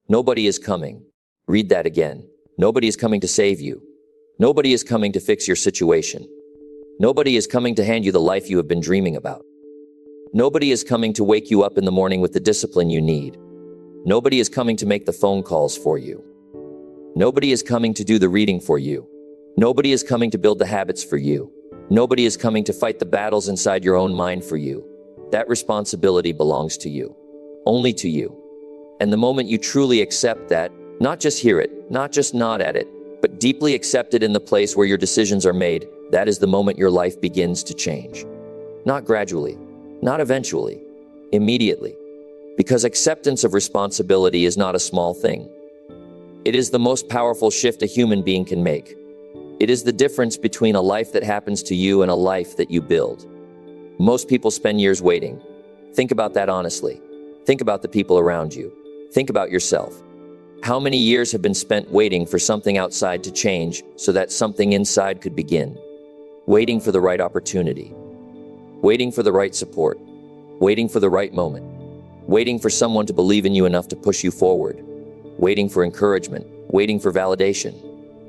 Nobody is coming. Read that again. Nobody is coming to save you. Nobody is coming to fix your situation. Nobody is coming to hand you the life you have been dreaming about. Nobody is coming to wake you up in the morning with the discipline you need. Nobody is coming to make the phone calls for you. Nobody is coming to do the reading for you. Nobody is coming to build the habits for you. Nobody is coming to fight the battles inside your own mind for you. That responsibility belongs to you. Only to you. And the moment you truly accept that, not just hear it, not just nod at it, but deeply accept it in the place where your decisions are made, that is the moment your life begins to change. Not gradually, not eventually, immediately. Because acceptance of responsibility is not a small thing. It is the most powerful shift a human being can make. It is the difference between a life that happens to you and a life that you build. Most people spend years waiting. Think about that honestly. Think about the people around you. Think about yourself. How many years have been spent waiting for something outside to change so that something inside could begin? Waiting for the right opportunity. Waiting for the right support. Waiting for the right moment. Waiting for someone to believe in you enough to push you forward. Waiting for encouragement. Waiting for validation.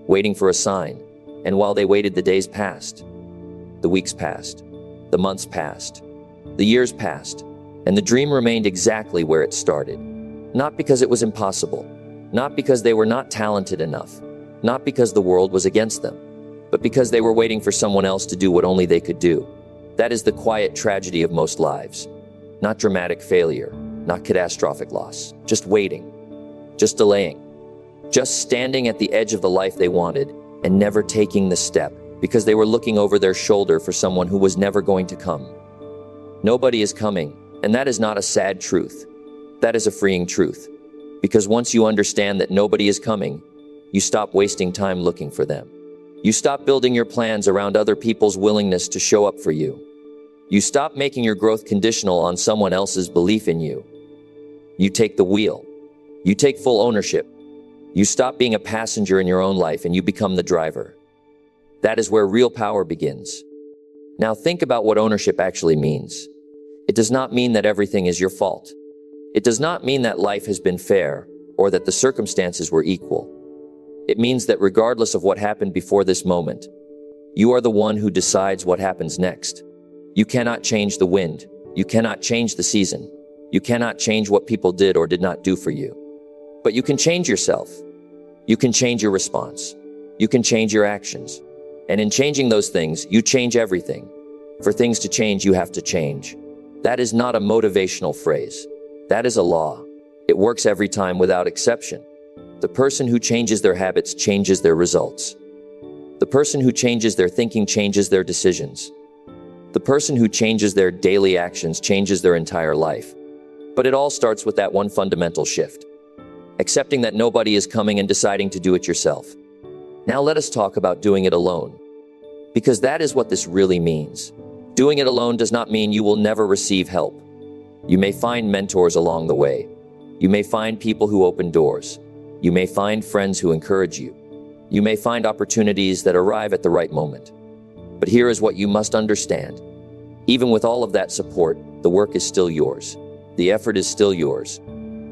Waiting for a sign. And while they waited, the days passed. The weeks passed. The months passed. The years passed. And the dream remained exactly where it started. Not because it was impossible. Not because they were not talented enough. Not because the world was against them. But because they were waiting for someone else to do what only they could do. That is the quiet tragedy of most lives. Not dramatic failure. Not catastrophic loss. Just waiting. Just delaying. Just standing at the edge of the life they wanted and never taking the step because they were looking over their shoulder for someone who was never going to come. Nobody is coming, and that is not a sad truth. That is a freeing truth. Because once you understand that nobody is coming, you stop wasting time looking for them. You stop building your plans around other people's willingness to show up for you. You stop making your growth conditional on someone else's belief in you. You take the wheel. You take full ownership. You stop being a passenger in your own life and you become the driver. That is where real power begins. Now think about what ownership actually means. It does not mean that everything is your fault. It does not mean that life has been fair or that the circumstances were equal. It means that regardless of what happened before this moment, you are the one who decides what happens next. You cannot change the wind. You cannot change the season. You cannot change what people did or did not do for you. But you can change yourself. You can change your response. You can change your actions. And in changing those things, you change everything. For things to change, you have to change. That is not a motivational phrase. That is a law. It works every time without exception. The person who changes their habits changes their results. The person who changes their thinking changes their decisions. The person who changes their daily actions changes their entire life. But it all starts with that one fundamental shift. Accepting that nobody is coming and deciding to do it yourself. Now let us talk about doing it alone. Because that is what this really means. Doing it alone does not mean you will never receive help. You may find mentors along the way. You may find people who open doors. You may find friends who encourage you. You may find opportunities that arrive at the right moment. But here is what you must understand. Even with all of that support, the work is still yours. The effort is still yours.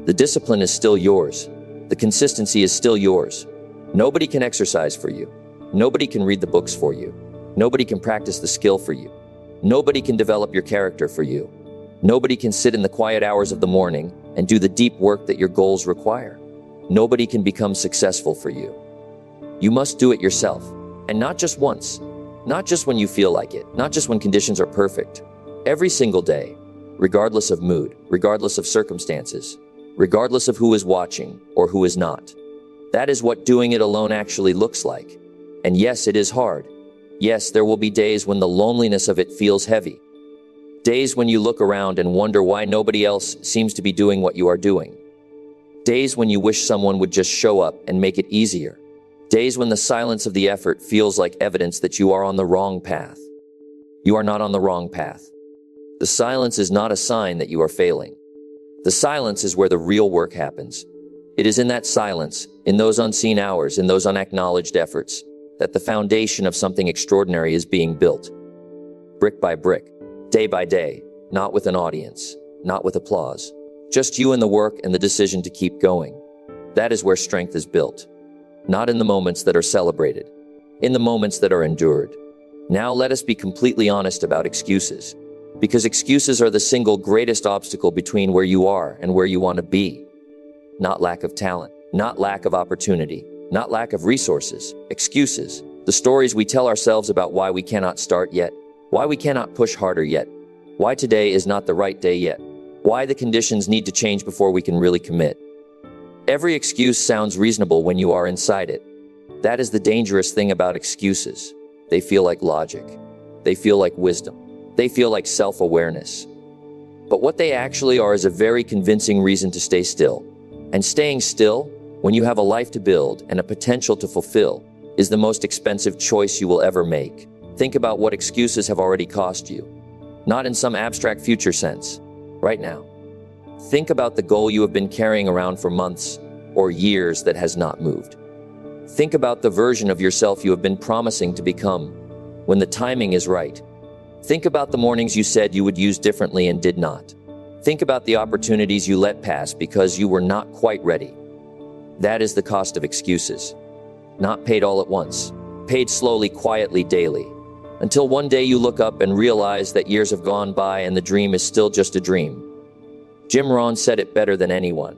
The discipline is still yours. The consistency is still yours. Nobody can exercise for you. Nobody can read the books for you. Nobody can practice the skill for you. Nobody can develop your character for you. Nobody can sit in the quiet hours of the morning and do the deep work that your goals require. Nobody can become successful for you. You must do it yourself, and not just once, not just when you feel like it, not just when conditions are perfect. Every single day, regardless of mood, regardless of circumstances, regardless of who is watching or who is not. That is what doing it alone actually looks like. And yes, it is hard. Yes, there will be days when the loneliness of it feels heavy. Days when you look around and wonder why nobody else seems to be doing what you are doing. Days when you wish someone would just show up and make it easier. Days when the silence of the effort feels like evidence that you are on the wrong path. You are not on the wrong path. The silence is not a sign that you are failing. The silence is where the real work happens. It is in that silence, in those unseen hours, in those unacknowledged efforts, that the foundation of something extraordinary is being built. Brick by brick, day by day, not with an audience, not with applause. Just you and the work and the decision to keep going. That is where strength is built. Not in the moments that are celebrated, in the moments that are endured. Now let us be completely honest about excuses, because excuses are the single greatest obstacle between where you are and where you want to be. Not lack of talent, not lack of opportunity, not lack of resources. Excuses, the stories we tell ourselves about why we cannot start yet, why we cannot push harder yet, why today is not the right day yet, why the conditions need to change before we can really commit. Every excuse sounds reasonable when you are inside it. That is the dangerous thing about excuses. They feel like logic. They feel like wisdom. They feel like self-awareness. But what they actually are is a very convincing reason to stay still. And staying still, when you have a life to build and a potential to fulfill, is the most expensive choice you will ever make. Think about what excuses have already cost you. Not in some abstract future sense. Right now. Think about the goal you have been carrying around for months or years that has not moved. Think about the version of yourself you have been promising to become when the timing is right. Think about the mornings you said you would use differently and did not. Think about the opportunities you let pass because you were not quite ready. That is the cost of excuses. Not paid all at once, paid slowly, quietly, daily, until one day you look up and realize that years have gone by and the dream is still just a dream. Jim Rohn said it better than anyone.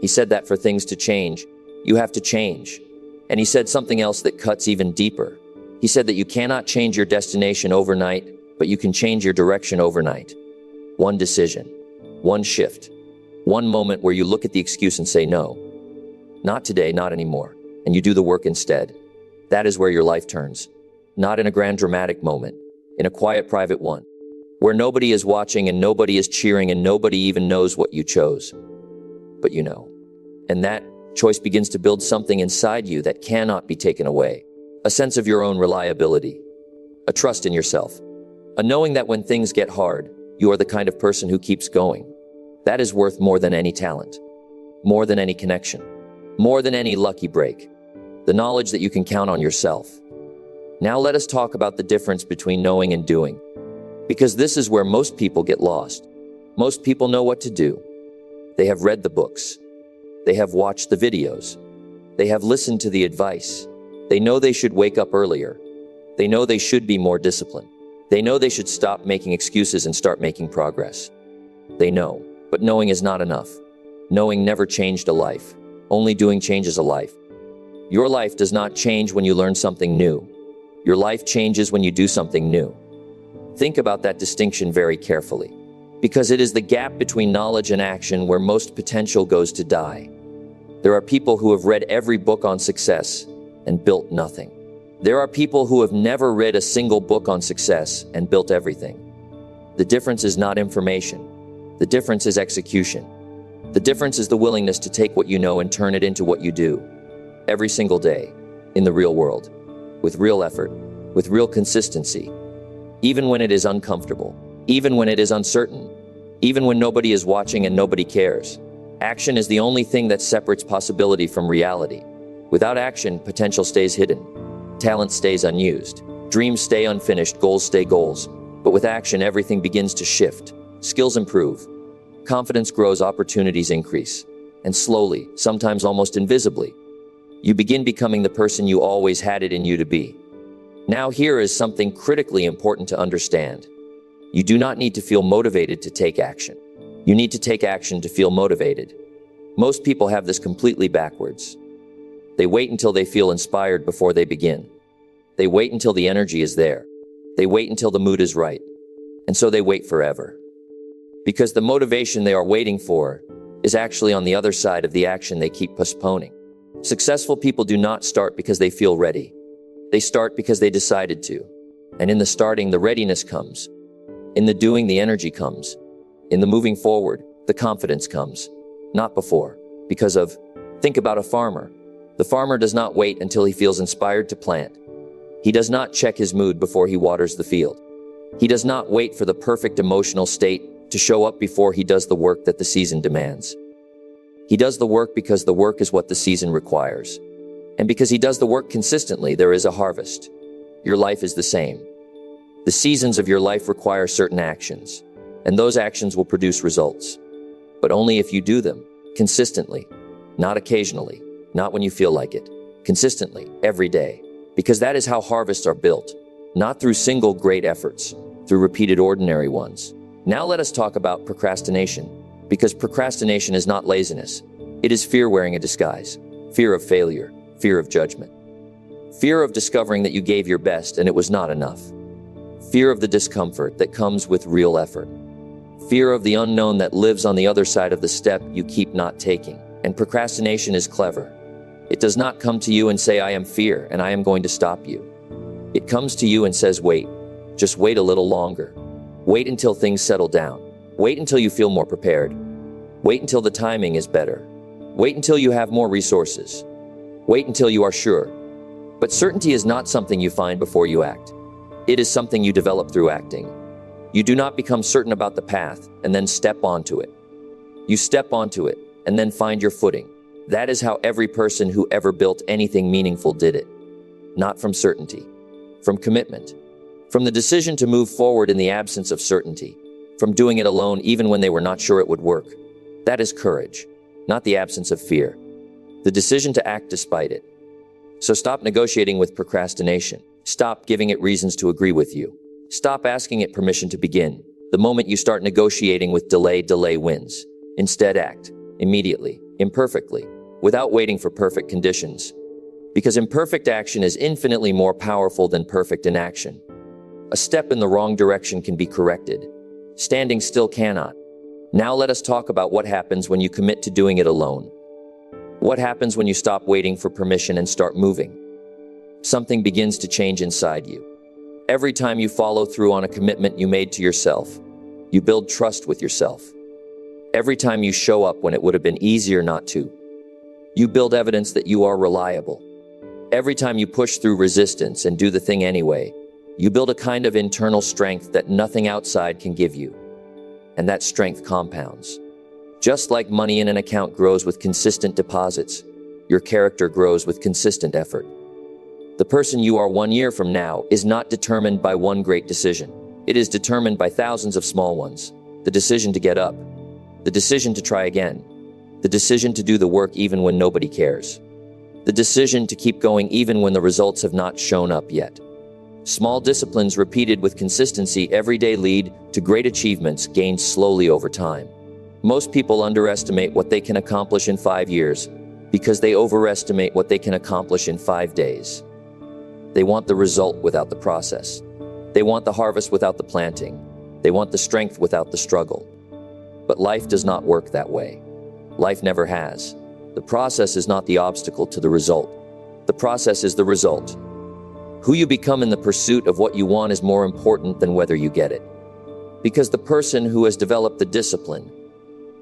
He said that for things to change, you have to change. And he said something else that cuts even deeper. He said that you cannot change your destination overnight, but you can change your direction overnight. One decision, one shift, one moment where you look at the excuse and say no. Not today, not anymore. And you do the work instead. That is where your life turns. Not in a grand dramatic moment, in a quiet private one, where nobody is watching and nobody is cheering and nobody even knows what you chose. But you know. And that choice begins to build something inside you that cannot be taken away. A sense of your own reliability. A trust in yourself. A knowing that when things get hard, you are the kind of person who keeps going. That is worth more than any talent. More than any connection. More than any lucky break. The knowledge that you can count on yourself. Now let us talk about the difference between knowing and doing. Because this is where most people get lost. Most people know what to do. They have read the books. They have watched the videos. They have listened to the advice. They know they should wake up earlier. They know they should be more disciplined. They know they should stop making excuses and start making progress. They know, but knowing is not enough. Knowing never changed a life. Only doing changes a life. Your life does not change when you learn something new. Your life changes when you do something new. Think about that distinction very carefully, because it is the gap between knowledge and action where most potential goes to die. There are people who have read every book on success and built nothing. There are people who have never read a single book on success and built everything. The difference is not information. The difference is execution. The difference is the willingness to take what you know and turn it into what you do. Every single day, in the real world, with real effort, with real consistency, even when it is uncomfortable, even when it is uncertain, even when nobody is watching and nobody cares. Action is the only thing that separates possibility from reality. Without action, potential stays hidden. Talent stays unused. Dreams stay unfinished, goals stay goals. But with action, everything begins to shift. Skills improve. Confidence grows, opportunities increase. And slowly, sometimes almost invisibly, you begin becoming the person you always had it in you to be. Now here is something critically important to understand. You do not need to feel motivated to take action. You need to take action to feel motivated. Most people have this completely backwards. They wait until they feel inspired before they begin. They wait until the energy is there. They wait until the mood is right. And so they wait forever. Because the motivation they are waiting for is actually on the other side of the action they keep postponing. Successful people do not start because they feel ready. They start because they decided to. And in the starting, the readiness comes. In the doing, the energy comes. In the moving forward, the confidence comes. Not before. Think about a farmer. The farmer does not wait until he feels inspired to plant. He does not check his mood before he waters the field. He does not wait for the perfect emotional state to show up before he does the work that the season demands. He does the work because the work is what the season requires. And because he does the work consistently, there is a harvest. Your life is the same. The seasons of your life require certain actions, and those actions will produce results. But only if you do them consistently, not occasionally. not when you feel like it. Consistently, every day. Because that is how harvests are built. Not through single great efforts, through repeated ordinary ones. Now let us talk about procrastination. Because procrastination is not laziness. It is fear wearing a disguise. Fear of failure. Fear of judgment. Fear of discovering that you gave your best and it was not enough. Fear of the discomfort that comes with real effort. Fear of the unknown that lives on the other side of the step you keep not taking. And procrastination is clever. It does not come to you and say, I am fear and I am going to stop you. It comes to you and says, wait. Just wait a little longer. Wait until things settle down. Wait until you feel more prepared. Wait until the timing is better. Wait until you have more resources. Wait until you are sure. But certainty is not something you find before you act. It is something you develop through acting. You do not become certain about the path and then step onto it. You step onto it and then find your footing. That is how every person who ever built anything meaningful did it. Not from certainty, from commitment, from the decision to move forward in the absence of certainty, from doing it alone even when they were not sure it would work. That is courage, not the absence of fear. The decision to act despite it. So stop negotiating with procrastination. Stop giving it reasons to agree with you. Stop asking it permission to begin. The moment you start negotiating with delay wins. Instead act, immediately, imperfectly, without waiting for perfect conditions. Because imperfect action is infinitely more powerful than perfect inaction. A step in the wrong direction can be corrected. Standing still cannot. Now let us talk about what happens when you commit to doing it alone. What happens when you stop waiting for permission and start moving? Something begins to change inside you. Every time you follow through on a commitment you made to yourself, you build trust with yourself. Every time you show up when it would have been easier not to, you build evidence that you are reliable. Every time you push through resistance and do the thing anyway, you build a kind of internal strength that nothing outside can give you. And that strength compounds. Just like money in an account grows with consistent deposits, your character grows with consistent effort. The person you are 1 year from now is not determined by one great decision. It is determined by thousands of small ones. The decision to get up. The decision to try again. The decision to do the work even when nobody cares. The decision to keep going even when the results have not shown up yet. Small disciplines repeated with consistency every day lead to great achievements gained slowly over time. Most people underestimate what they can accomplish in 5 years because they overestimate what they can accomplish in 5 days. They want the result without the process. They want the harvest without the planting. They want the strength without the struggle. But life does not work that way. Life never has. The process is not the obstacle to the result. The process is the result. Who you become in the pursuit of what you want is more important than whether you get it. Because the person who has developed the discipline,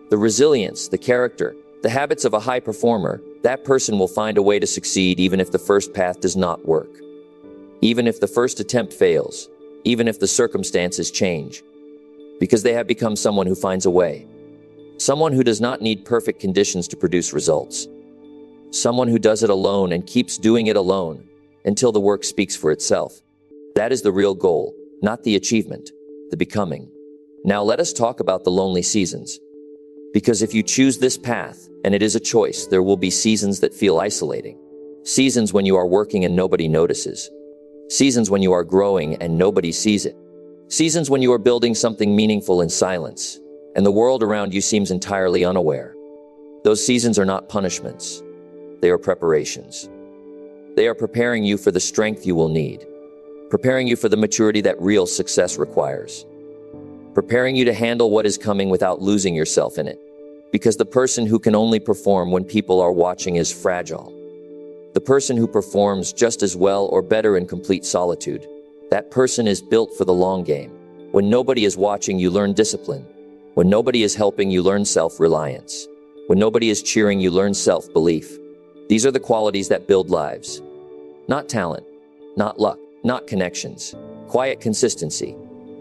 the resilience, the character, the habits of a high performer, that person will find a way to succeed even if the first path does not work. Even if the first attempt fails, even if the circumstances change. Because they have become someone who finds a way. Someone who does not need perfect conditions to produce results. Someone who does it alone and keeps doing it alone until the work speaks for itself. That is the real goal, not the achievement, the becoming. Now let us talk about the lonely seasons. Because if you choose this path, and it is a choice, there will be seasons that feel isolating. Seasons when you are working and nobody notices. Seasons when you are growing and nobody sees it. Seasons when you are building something meaningful in silence, and the world around you seems entirely unaware. Those seasons are not punishments. They are preparations. They are preparing you for the strength you will need. Preparing you for the maturity that real success requires. Preparing you to handle what is coming without losing yourself in it. Because the person who can only perform when people are watching is fragile. The person who performs just as well or better in complete solitude, that person is built for the long game. When nobody is watching, you learn discipline. When nobody is helping, you learn self-reliance. When nobody is cheering, you learn self-belief. These are the qualities that build lives. Not talent, not luck, not connections. Quiet consistency.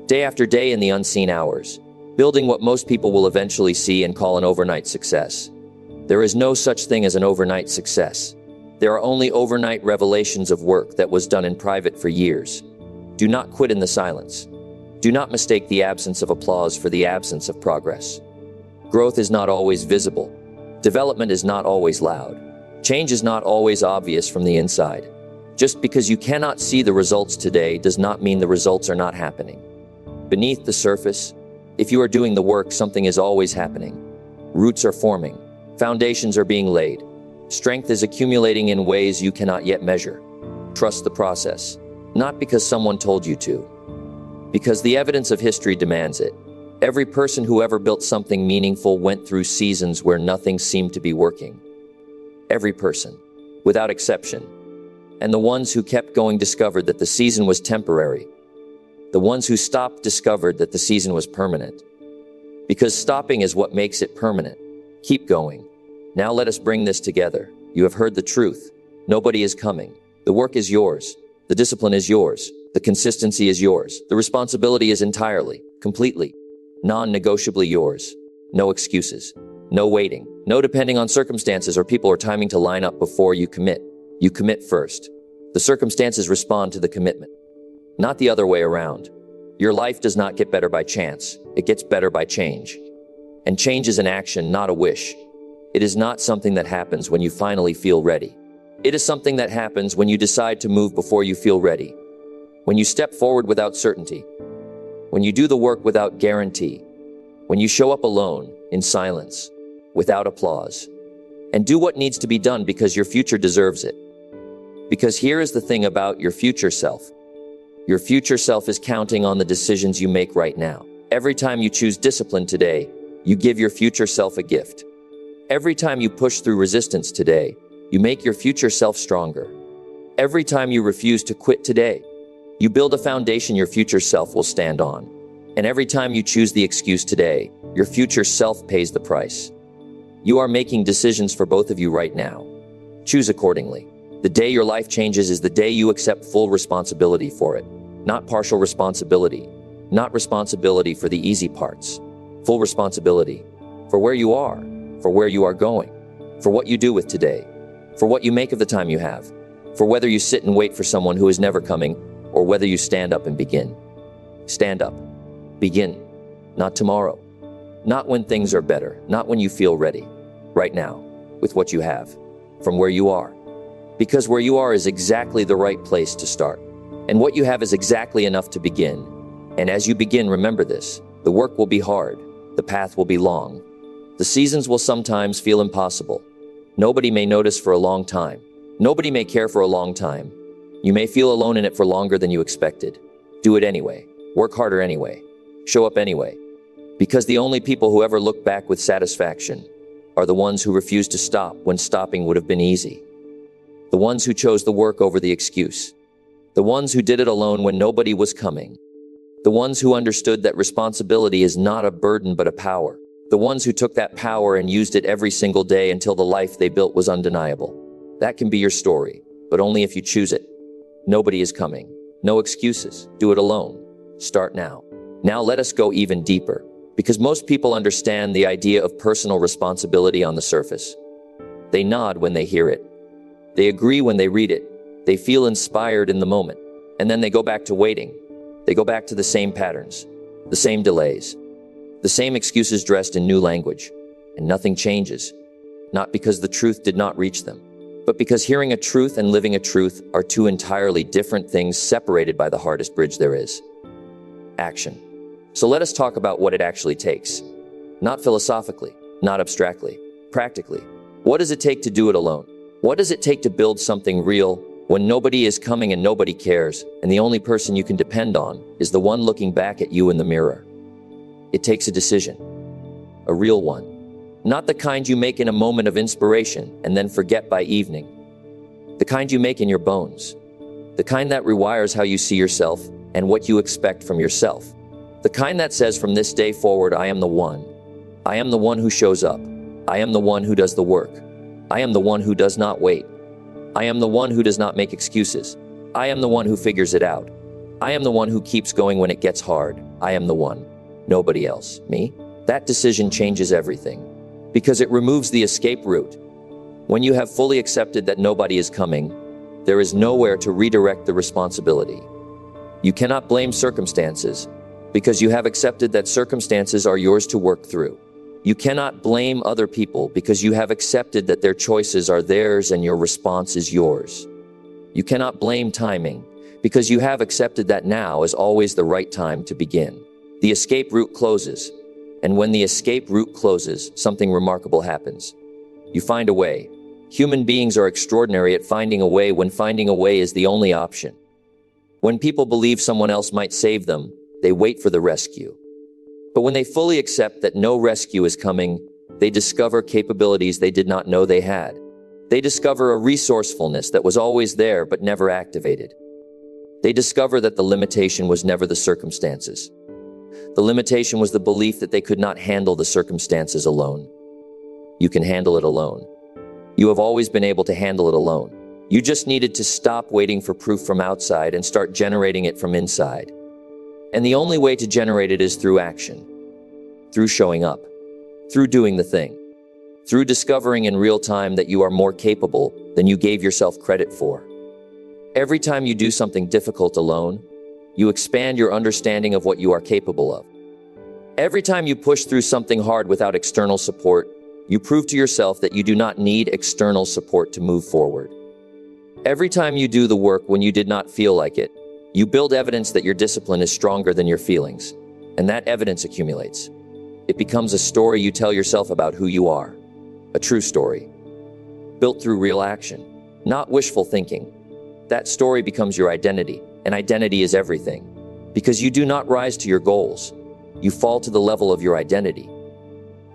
Day after day in the unseen hours. Building what most people will eventually see and call an overnight success. There is no such thing as an overnight success. There are only overnight revelations of work that was done in private for years. Do not quit in the silence. Do not mistake the absence of applause for the absence of progress. Growth is not always visible. Development is not always loud. Change is not always obvious from the inside. Just because you cannot see the results today does not mean the results are not happening. Beneath the surface, if you are doing the work, something is always happening. Roots are forming. Foundations are being laid. Strength is accumulating in ways you cannot yet measure. Trust the process, not because someone told you to, because the evidence of history demands it. Every person who ever built something meaningful went through seasons where nothing seemed to be working. Every person, without exception. And the ones who kept going discovered that the season was temporary. The ones who stopped discovered that the season was permanent. Because stopping is what makes it permanent. Keep going. Now let us bring this together. You have heard the truth. Nobody is coming. The work is yours. The discipline is yours. The consistency is yours. The responsibility is entirely, completely, non-negotiably yours. No excuses. No waiting. No depending on circumstances or people or timing to line up before you commit. You commit first. The circumstances respond to the commitment. Not the other way around. Your life does not get better by chance. It gets better by change. And change is an action, not a wish. It is not something that happens when you finally feel ready. It is something that happens when you decide to move before you feel ready. When you step forward without certainty. When you do the work without guarantee. When you show up alone, in silence, without applause. And do what needs to be done because your future deserves it. Because here is the thing about your future self. Your future self is counting on the decisions you make right now. Every time you choose discipline today, you give your future self a gift. Every time you push through resistance today, you make your future self stronger. Every time you refuse to quit today, you build a foundation your future self will stand on. And every time you choose the excuse today, your future self pays the price. You are making decisions for both of you right now. Choose accordingly. The day your life changes is the day you accept full responsibility for it. Not partial responsibility. Not responsibility for the easy parts. Full responsibility for where you are, for where you are going, for what you do with today, for what you make of the time you have, for whether you sit and wait for someone who is never coming, or whether you stand up and begin. Stand up. Begin. Not tomorrow. Not when things are better. Not when you feel ready. Right now, with what you have, from where you are. Because where you are is exactly the right place to start. And what you have is exactly enough to begin. And as you begin, remember this. The work will be hard. The path will be long. The seasons will sometimes feel impossible. Nobody may notice for a long time. Nobody may care for a long time. You may feel alone in it for longer than you expected. Do it anyway. Work harder anyway. Show up anyway. Because the only people who ever look back with satisfaction are the ones who refuse to stop when stopping would have been easy. The ones who chose the work over the excuse. The ones who did it alone when nobody was coming. The ones who understood that responsibility is not a burden but a power. The ones who took that power and used it every single day until the life they built was undeniable. That can be your story, but only if you choose it. Nobody is coming. No excuses. Do it alone. Start now. Now let us go even deeper, because most people understand the idea of personal responsibility on the surface. They nod when they hear it. They agree when they read it. They feel inspired in the moment, and then they go back to waiting. They go back to the same patterns, the same delays, the same excuses dressed in new language, and nothing changes. Not because the truth did not reach them, but because hearing a truth and living a truth are two entirely different things separated by the hardest bridge there is. Action. So let us talk about what it actually takes. Not philosophically, not abstractly, practically. What does it take to do it alone? What does it take to build something real when nobody is coming and nobody cares, and the only person you can depend on is the one looking back at you in the mirror? It takes a decision. A real one. Not the kind you make in a moment of inspiration and then forget by evening. The kind you make in your bones. The kind that rewires how you see yourself and what you expect from yourself. The kind that says from this day forward, I am the one. I am the one who shows up. I am the one who does the work. I am the one who does not wait. I am the one who does not make excuses. I am the one who figures it out. I am the one who keeps going when it gets hard. I am the one. Nobody else. Me? That decision changes everything. Because it removes the escape route. When you have fully accepted that nobody is coming, there is nowhere to redirect the responsibility. You cannot blame circumstances, because you have accepted that circumstances are yours to work through. You cannot blame other people because you have accepted that their choices are theirs and your response is yours. You cannot blame timing because you have accepted that now is always the right time to begin. The escape route closes, and when the escape route closes, something remarkable happens. You find a way. Human beings are extraordinary at finding a way when finding a way is the only option. When people believe someone else might save them, they wait for the rescue. But when they fully accept that no rescue is coming, they discover capabilities they did not know they had. They discover a resourcefulness that was always there but never activated. They discover that the limitation was never the circumstances. The limitation was the belief that they could not handle the circumstances alone. You can handle it alone. You have always been able to handle it alone. You just needed to stop waiting for proof from outside and start generating it from inside. And the only way to generate it is through action, through showing up, through doing the thing, through discovering in real time that you are more capable than you gave yourself credit for. Every time you do something difficult alone, you expand your understanding of what you are capable of. Every time you push through something hard without external support, you prove to yourself that you do not need external support to move forward. Every time you do the work when you did not feel like it, you build evidence that your discipline is stronger than your feelings, and that evidence accumulates. It becomes a story you tell yourself about who you are, a true story, built through real action, not wishful thinking. That story becomes your identity, and identity is everything. Because you do not rise to your goals, you fall to the level of your identity.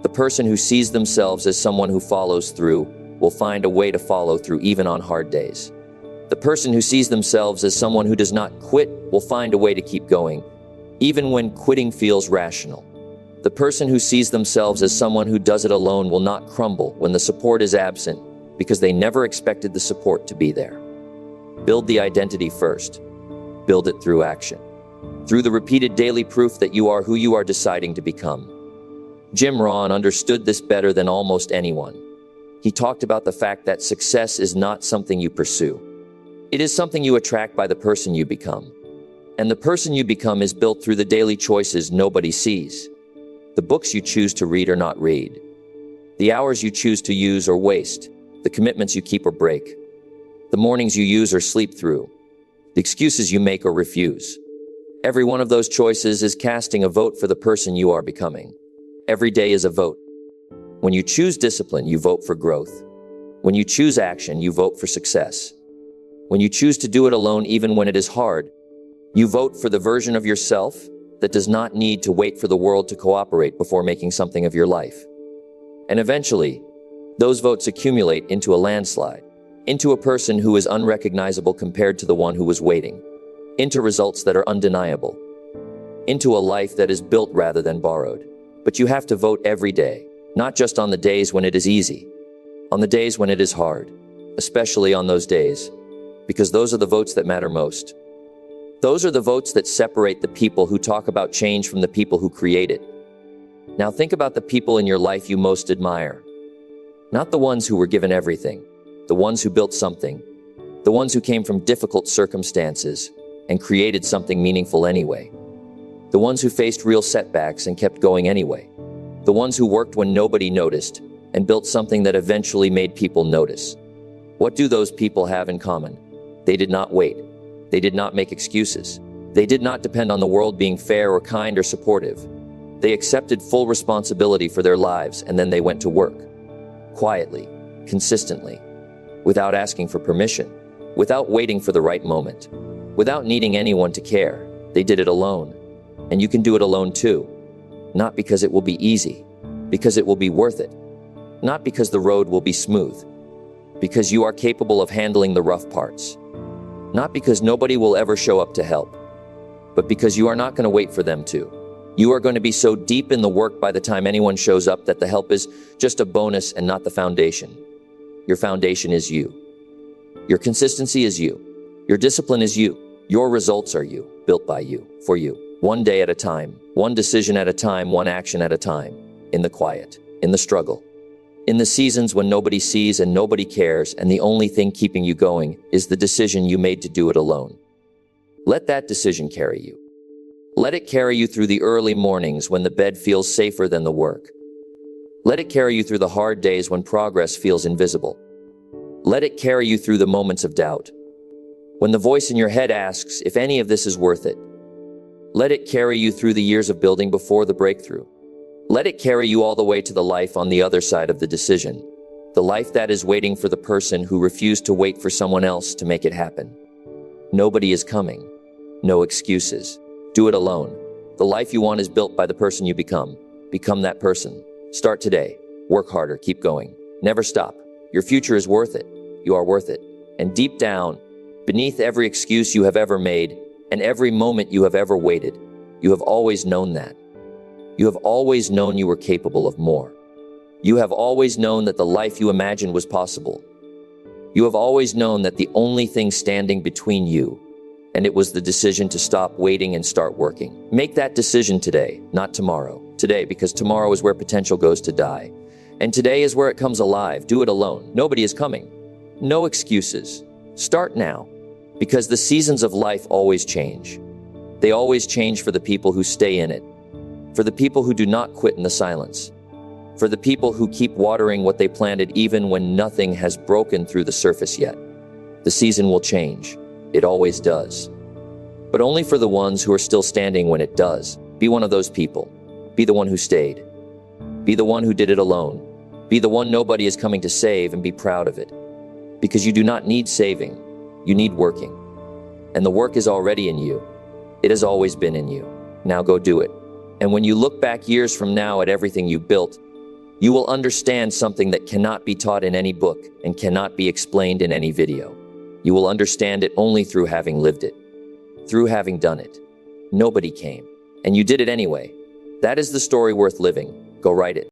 The person who sees themselves as someone who follows through will find a way to follow through even on hard days. The person who sees themselves as someone who does not quit will find a way to keep going, even when quitting feels rational. The person who sees themselves as someone who does it alone will not crumble when the support is absent because they never expected the support to be there. Build the identity first. Build it through action, through the repeated daily proof that you are who you are deciding to become. Jim Rohn understood this better than almost anyone. He talked about the fact that success is not something you pursue. It is something you attract by the person you become. And the person you become is built through the daily choices nobody sees. The books you choose to read or not read. The hours you choose to use or waste. The commitments you keep or break. The mornings you use or sleep through. The excuses you make or refuse. Every one of those choices is casting a vote for the person you are becoming. Every day is a vote. When you choose discipline, you vote for growth. When you choose action, you vote for success. When you choose to do it alone even when it is hard, you vote for the version of yourself that does not need to wait for the world to cooperate before making something of your life. And eventually, those votes accumulate into a landslide, into a person who is unrecognizable compared to the one who was waiting, into results that are undeniable, into a life that is built rather than borrowed. But you have to vote every day, not just on the days when it is easy, on the days when it is hard, especially on those days, because those are the votes that matter most. Those are the votes that separate the people who talk about change from the people who create it. Now think about the people in your life you most admire. Not the ones who were given everything, the ones who built something, the ones who came from difficult circumstances and created something meaningful anyway. The ones who faced real setbacks and kept going anyway. The ones who worked when nobody noticed and built something that eventually made people notice. What do those people have in common? They did not wait. They did not make excuses. They did not depend on the world being fair or kind or supportive. They accepted full responsibility for their lives and then they went to work. Quietly, consistently, without asking for permission, without waiting for the right moment, without needing anyone to care. They did it alone. And you can do it alone too. Not because it will be easy, because it will be worth it. Not because the road will be smooth, because you are capable of handling the rough parts. Not because nobody will ever show up to help, but because you are not going to wait for them to. You are going to be so deep in the work by the time anyone shows up that the help is just a bonus and not the foundation. Your foundation is you. Your consistency is you. Your discipline is you. Your results are you, built by you, for you. One day at a time, one decision at a time, one action at a time. In the quiet, in the struggle. In the seasons when nobody sees and nobody cares and the only thing keeping you going is the decision you made to do it alone. Let that decision carry you. Let it carry you through the early mornings when the bed feels safer than the work. Let it carry you through the hard days when progress feels invisible. Let it carry you through the moments of doubt, when the voice in your head asks if any of this is worth it. Let it carry you through the years of building before the breakthrough. Let it carry you all the way to the life on the other side of the decision, the life that is waiting for the person who refused to wait for someone else to make it happen. Nobody is coming. No excuses. Do it alone. The life you want is built by the person you become. Become that person. Start today. Work harder. Keep going. Never stop. Your future is worth it. You are worth it. And deep down, beneath every excuse you have ever made and every moment you have ever waited, you have always known that. You have always known you were capable of more. You have always known that the life you imagined was possible. You have always known that the only thing standing between you and it was the decision to stop waiting and start working. Make that decision today, not tomorrow. Today, because tomorrow is where potential goes to die. And today is where it comes alive. Do it alone. Nobody is coming. No excuses. Start now, because the seasons of life always change. They always change for the people who stay in it, for the people who do not quit in the silence, for the people who keep watering what they planted even when nothing has broken through the surface yet. The season will change. It always does. But only for the ones who are still standing when it does. Be one of those people. Be the one who stayed. Be the one who did it alone. Be the one nobody is coming to save, and be proud of it. Because you do not need saving. You need working. And the work is already in you. It has always been in you. Now go do it. And when you look back years from now at everything you built, you will understand something that cannot be taught in any book and cannot be explained in any video. You will understand it only through having lived it, through having done it. Nobody came, and you did it anyway. That is the story worth living. Go write it.